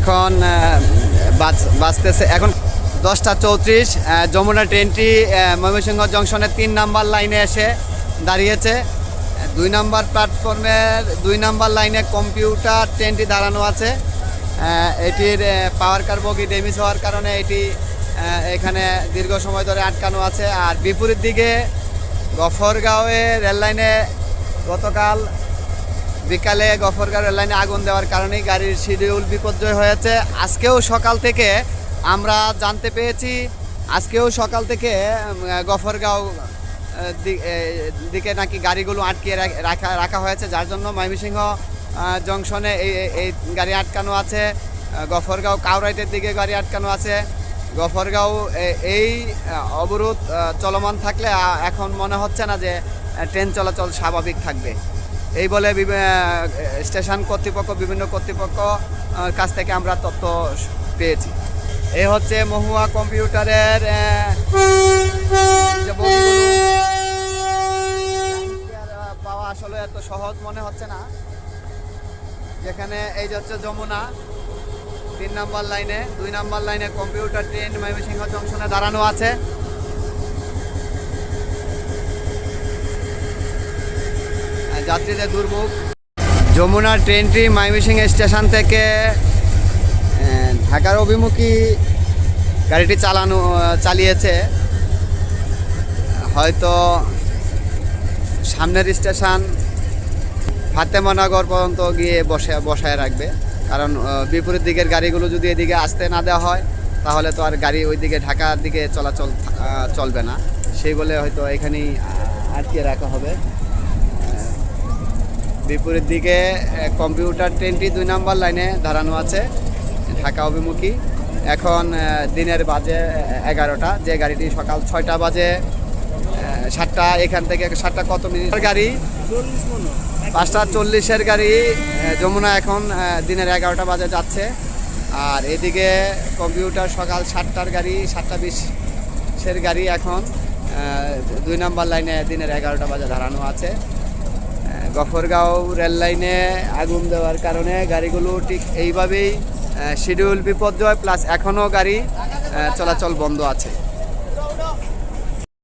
এখন বাজতেছে এখন 10টা 34। যমুনা ট্রেনটি ময়মনসিংহ জংশনের 3 নাম্বার লাইনে এসে দাঁড়িয়েছে। 2 নাম্বার প্ল্যাটফর্মের 2 নাম্বার লাইনে কম্পিউটার ট্রেনটি দাঁড়ানো আছে। এটির পাওয়ার কার বগি ড্যামেজ হওয়ার কারণে এটি এখানে দীর্ঘ সময় ধরে আটকানো আছে। আর বিপরীত দিকে গফরগাঁওয়ে রেললাইনে গতকাল বিকালে গফরগাঁও রেললাইনে আগুন দেওয়ার কারণেই গাড়ির শিডিউল বিপর্যয় হয়েছে। আজকেও সকাল থেকে আমরা জানতে পেয়েছি, আজকেও সকাল থেকে গফরগাঁও দিকে নাকি গাড়িগুলো আটকিয়ে রাখা হয়েছে, যার জন্য ময়মনসিংহ জংশনে এই গাড়ি আটকানো আছে। গফরগাঁও কাউরাইটের দিকে গাড়ি আটকানো আছে। গফরগাঁও এই অবরোধ চলমান থাকলে এখন মনে হচ্ছে না যে ট্রেন চলাচল স্বাভাবিক থাকবে। এই বলে স্টেশন কর্তৃপক্ষ বিভিন্ন কর্তৃপক্ষ কাছ থেকে আমরা তথ্য পেয়েছি। এই হচ্ছে মহুয়া কম্পিউটারের পাওয়া আসলে এত সহজ মনে হচ্ছে না। যেখানে এই যে হচ্ছে যমুনা 3 নাম্বার লাইনে, 2 নাম্বার লাইনে কম্পিউটার ট্রেন ময়মনসিংহ জংশনে দাঁড়ানো আছে। যাত্রীদের দুর্ভোগ। যমুনা ট্রেনটি ময়মনসিংহ স্টেশন থেকে ঢাকার অভিমুখী গাড়িটি চালিয়েছে। হয়তো সামনের স্টেশন ফাতেমানগর পর্যন্ত গিয়ে বসায় রাখবে, কারণ বিপরীত দিকের গাড়িগুলো যদি এদিকে আসতে না দেওয়া হয় তাহলে তো আর গাড়ি ওইদিকে ঢাকার দিকে চলাচল চলবে না। সেই বলে হয়তো এখানেই আটকে রাখা হবে। বিপরীত দিকে কম্পিউটার ট্রেনটি 2 নাম্বার লাইনে দাঁড়ানো আছে ঢাকা অভিমুখী। এখন দিনের বাজে 11টা, যে গাড়িটি সকাল 6টা বাজে 7টা, এখান থেকে 7টা কত মিনিট গাড়ি 5টা 40-এর গাড়ি যমুনা এখন দিনের 11টা বাজে যাচ্ছে। আর এদিকে কম্পিউটার সকাল 7টার গাড়ি 7টা 20-এর গাড়ি এখন 2 নাম্বার লাইনে দিনের 11টা বাজে দাঁড়ানো আছে। গফরগাঁও রেল লাইনে আগুন দেওয়ার কারণে গাড়িগুলো ঠিক এইভাবেই শিডিউল বিপর্যয় প্লাস এখনও গাড়ি চলাচল বন্ধ আছে।